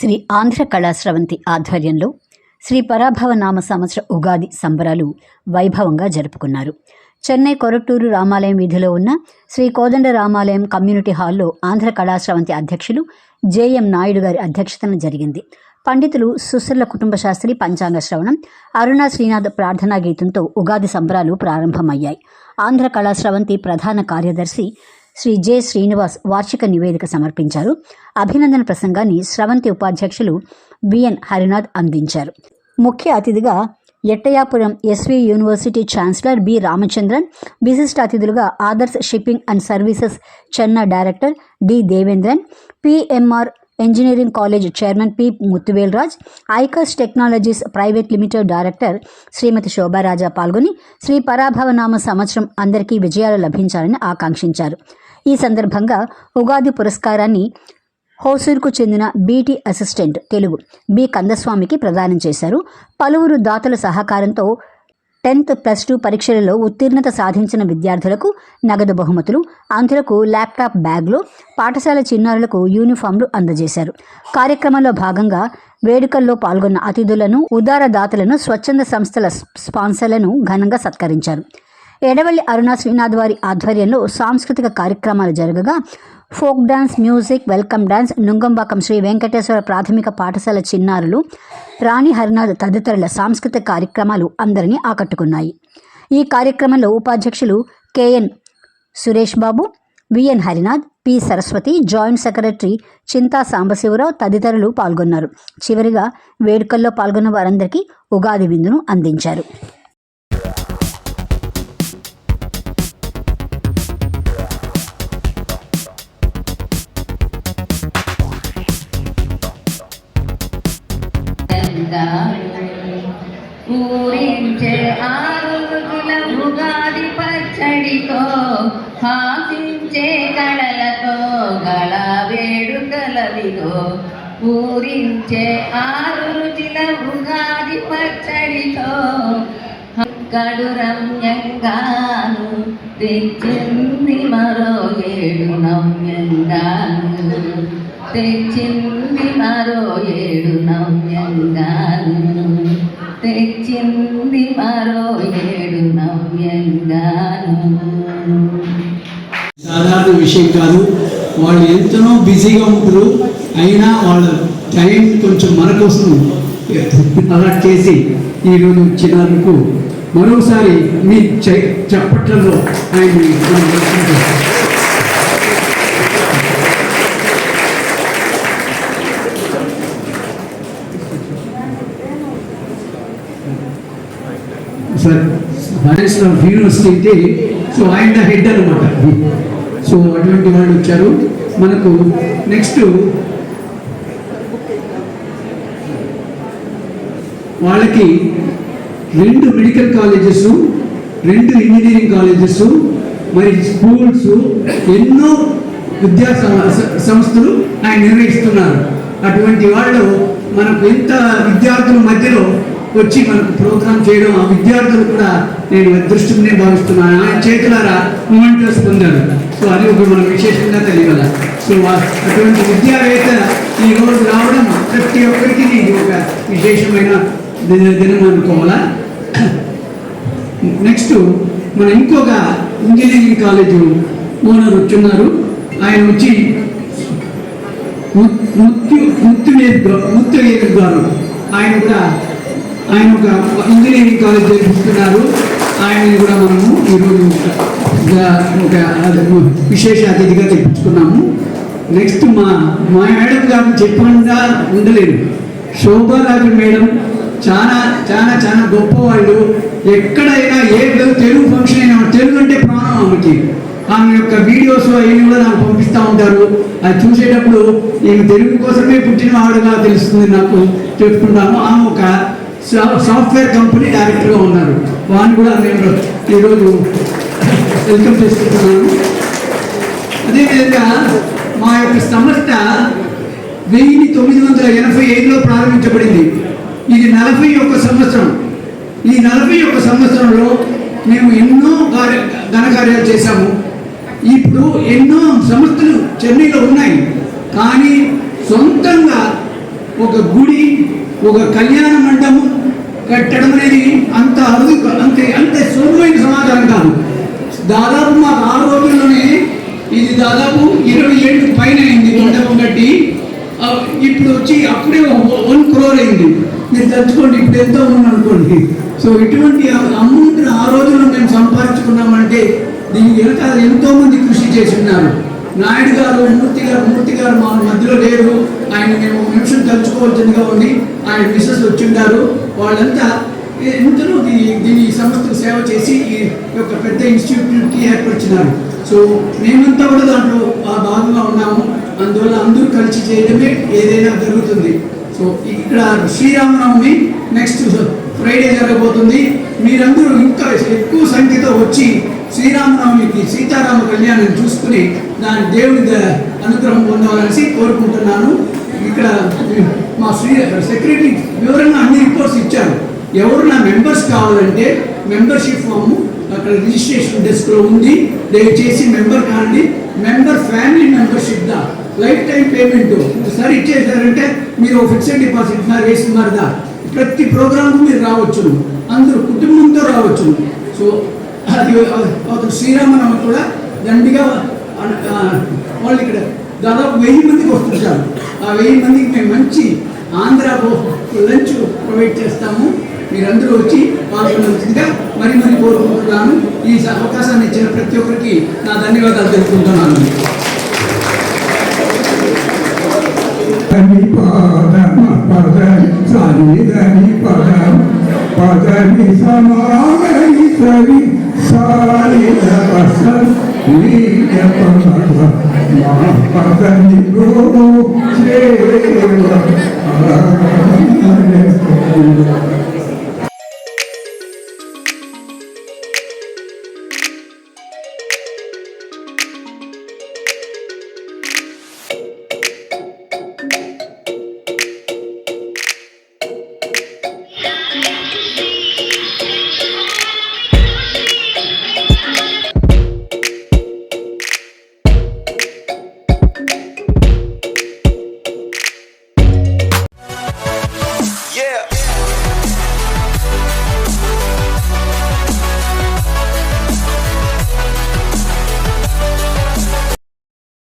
శ్రీ ఆంధ్ర కళాశ్రవంతి ఆధ్వర్యంలో శ్రీ పరాభవ నామ సంవత్సర ఉగాది సంబరాలు వైభవంగా జరుపుకున్నారు. చెన్నై కొరట్టూరు రామాలయం వీధిలో ఉన్న శ్రీ కోదండ రామాలయం కమ్యూనిటీ హాల్లో ఆంధ్ర కళాశ్రవంతి అధ్యక్షులు జేఎం నాయుడు గారి అధ్యక్షతన జరిగింది. పండితులు సుసర్ల కుటుంబ శాస్త్రి పంచాంగ శ్రవణం, అరుణ శ్రీనాథ్ ప్రార్థనా గీతంతో ఉగాది సంబరాలు ప్రారంభమయ్యాయి. ఆంధ్ర కళాశ్రవంతి ప్రధాన కార్యదర్శి శ్రీ జె శ్రీనివాస్ వార్షిక నివేదిక సమర్పించారు. అభినందన ప్రసంగాన్ని స్రవంతి ఉపాధ్యక్షులు బిఎన్ హరినాథ్ అందించారు. ముఖ్య అతిథిగా Ettayapuram SV university chancellor B Ramachandran, విశిష్ట అతిథులుగా Adarsh shipping and services Chennai director D Devendran, PMR engineering college chairman P Muthuvelraj, ఐకాస్ technologies private limited director Shrimati Shobharaja పాల్గొని శ్రీ పరాభవనామ సంవత్సరం అందరికీ విజయాలు లభించాలని ఆకాంక్షించారు. ఈ సందర్భంగా ఉగాది పురస్కారాన్ని హోసూరుకు చెందిన బీటీ అసిస్టెంట్ తెలుగు బి కందస్వామికి ప్రదానం చేశారు. పలువురు దాతల సహకారంతో 10th, +2 పరీక్షలలో ఉత్తీర్ణత సాధించిన విద్యార్థులకు నగదు బహుమతులు, అంధులకు ల్యాప్టాప్ బ్యాగ్లు, పాఠశాల చిన్నారులకు యూనిఫామ్లు అందజేశారు. కార్యక్రమంలో భాగంగా వేడుకల్లో పాల్గొన్న అతిథులను, ఉదార దాతలను, స్వచ్ఛంద సంస్థల స్పాన్సర్లను ఘనంగా సత్కరించారు. ఎడవల్లి అరుణ శ్రీనాథ్ వారి ఆధ్వర్యంలో సాంస్కృతిక కార్యక్రమాలు జరగగా folk dance, music, welcome dance, Nungambakkam Shri Venkateswara ప్రాథమిక పాఠశాల చిన్నారులు, రాణి హరినాథ్ తదితరుల సాంస్కృతిక కార్యక్రమాలు అందరినీ ఆకట్టుకున్నాయి. ఈ కార్యక్రమంలో ఉపాధ్యక్షులు KN Suresh Babu, VN Harinath, P Saraswati, joint secretary Chinta Sambasivarao తదితరులు పాల్గొన్నారు. చివరిగా వేడుకల్లో పాల్గొన్న వారందరికీ ఉగాది విందును అందించారు. ఊరించే ఆరుగుల ఉగాది పచ్చడితో, హాసించే కళలతో గళ వేడుకలవిగో. ఊరించే ఆరు రుచుల ఉగాది పచ్చడితో కడు రమ్యంగాను తెచ్చింది మరో ఏడు నవ్యంగాను, తెచ్చింది మరో ఏడు నవ్యంగాను, తెచ్చింది మరో ఏడు నవ్యంగాను. సాధారణ విషయం కాదు. వాళ్ళు ఎంతనో బిజీగా ఉంటారు, అయినా వాళ్ళ టైం కొంచెం మన కోసం అలాట్ చేసి ఈరోజు వచ్చినందుకు మరోసారి మీ చప్పట్లలో ఆయన సైన్స్ ఆఫ్ యూనివర్సిటీ అంటే సో ఆయన హెడ్ అనమాట. సో అటువంటి వాళ్ళు వచ్చారు. మనకు నెక్స్ట్ వాళ్ళకి 2 మెడికల్ కాలేజెస్, 2 ఇంజనీరింగ్ కాలేజెస్, మరి స్కూల్స్, ఎన్నో విద్యా సంస్థలు ఆయన నిర్వహిస్తున్నారు. అటువంటి వాళ్ళు మనకు ఎంత విద్యార్థుల మధ్యలో వచ్చి మనకు ప్రోగ్రామ్ చేయడం, ఆ విద్యార్థులు కూడా నేను అదృష్టంనే భావిస్తున్నాను. ఆయన చేతులారా మూమెంటోస్ పొందారు. సో అది ఒక మనం విశేషంగా తెలియాల. సో అటువంటి విద్యావేత్త ఈరోజు రావడం ప్రతి ఒక్కరికి ఇది ఒక విశేషమైన దినం అనుకోవాలా. నెక్స్ట్ మన ఇంకొక ఇంజనీరింగ్ కాలేజు ఓనర్ వచ్చున్నారు. ఆయన వచ్చి ముత్తువేలు గారు, ఆయన కూడా ఆయన ఒక ఇంజనీరింగ్ కాలేజ్ జరిపిస్తున్నారు. ఆయనని కూడా మనము ఈరోజు ఒక విశేష అతిథిగా తెప్పించుకున్నాము. నెక్స్ట్ మా మేడం గారు చెప్పకుండా ఉండలేదు. శోభారాజు మేడం చాలా చాలా చాలా గొప్పవాళ్ళు. ఎక్కడైనా ఏ తెలుగు ఫంక్షన్ అయినా, తెలుగు అంటే ప్రాణం ఆమెకి. ఆమె యొక్క వీడియోస్ అవి కూడా నాకు పంపిస్తూ ఉంటారు. అది చూసేటప్పుడు ఈమె తెలుగు కోసమే పుట్టిన వాడుగా తెలుస్తుంది నాకు చెప్పుకుంటాను. ఆమె ఒక సాఫ్ట్వేర్ కంపెనీ డైరెక్టర్గా ఉన్నారు. వారిని కూడా నేను ఈరోజు వెల్కమ్ చేసుకుంటున్నాను. అదేవిధంగా మా యొక్క సంస్థ 1985లో ప్రారంభించబడింది. ఇది 41 సంవత్సరం. ఈ 41 సంవత్సరంలో మేము ఎన్నో ఘనకార్యాలు చేశాము. ఇప్పుడు ఎన్నో సంస్థలు చెన్నైలో ఉన్నాయి, కానీ సొంతంగా ఒక గుడి, ఒక కళ్యాణ మండపం కట్టడం అనేది అంత అరుదు, అంత సులభమైన సమాచారం కాదు. దాదాపు మాకు 6 రోజుల్లోనే ఇది దాదాపు 20 ఏళ్ళు పైన అయింది మండపం కట్టి. ఇప్పుడు వచ్చి అప్పుడే 1 crore అయింది. మీరు తలుచుకోండి ఇప్పుడు ఎంతో ఉంది అనుకోండి. సో ఇటువంటి అమౌంట్ ఆ రోజుల్లో మేము సంపాదించుకున్నామంటే దీనికి వెనక ఎంతో మంది కృషి చేసి ఉన్నారు. నాయుడు గారు, మూర్తి గారు మా మధ్యలో లేరు. ఆయన మేము నిమిషం తలుచుకోవాల్సిందిగా ఉంది. ఆయన మిస్సెస్ వచ్చిండారు. వాళ్ళంతా ఎంతలో దీని సంస్థకు సేవ చేసి ఈ యొక్క పెద్ద ఇన్స్టిట్యూట్కి ఏర్పరిచినారు. సో మేమంతా కూడా దాంట్లో భాగంగా ఉన్నాము. అందువల్ల అందరూ కలిసి చేయడమే ఏదైనా జరుగుతుంది. సో ఇక్కడ శ్రీరామనవమి నెక్స్ట్ ఫ్రైడే జరగబోతుంది. మీరందరూ ఇంకా ఎక్కువ సంఖ్యతో వచ్చి శ్రీరామనవమికి సీతారామ కళ్యాణం చూసుకుని దాని దేవుని అనుగ్రహం పొందవాలనేసి కోరుకుంటున్నాను. ఇక్కడ మా సెక్రటరీ వివరంగా అన్ని రిపోర్ట్స్ ఇచ్చారు. ఎవరు నా మెంబర్స్ కావాలంటే మెంబర్షిప్ ఫామ్ అక్కడ రిజిస్ట్రేషన్ డెస్క్లో ఉంది. దయచేసి మెంబర్ కాండి. మెంబర్ ఫ్యామిలీ మెంబర్షిప్ దా లైఫ్ టైం పేమెంట్ ఒకసారి ఇచ్చేసారంటే మీరు ఫిక్స్డ్ డిపాజిట్ వేస్తున్నారు దా ప్రతి ప్రోగ్రాంకు మీరు రావచ్చు. అందరూ కుటుంబంతో రావచ్చు. సో అది శ్రీరామనవమి కూడా దండిగా వాళ్ళు ఇక్కడ దాదాపు 1000 మందికి వస్తుంటారు. ఆ 1000 మందికి మేము మంచి ఆంధ్ర లంచ్ ప్రొవైడ్ చేస్తాము. మీరందరూ వచ్చి పాల్గొనవలసిందిగా మరి కోరుకుంటున్నాను. ఈ అవకాశాన్ని ఇచ్చిన ప్రతి ఒక్కరికి నా ధన్యవాదాలు తెలుపుకుంటున్నాను. Pagani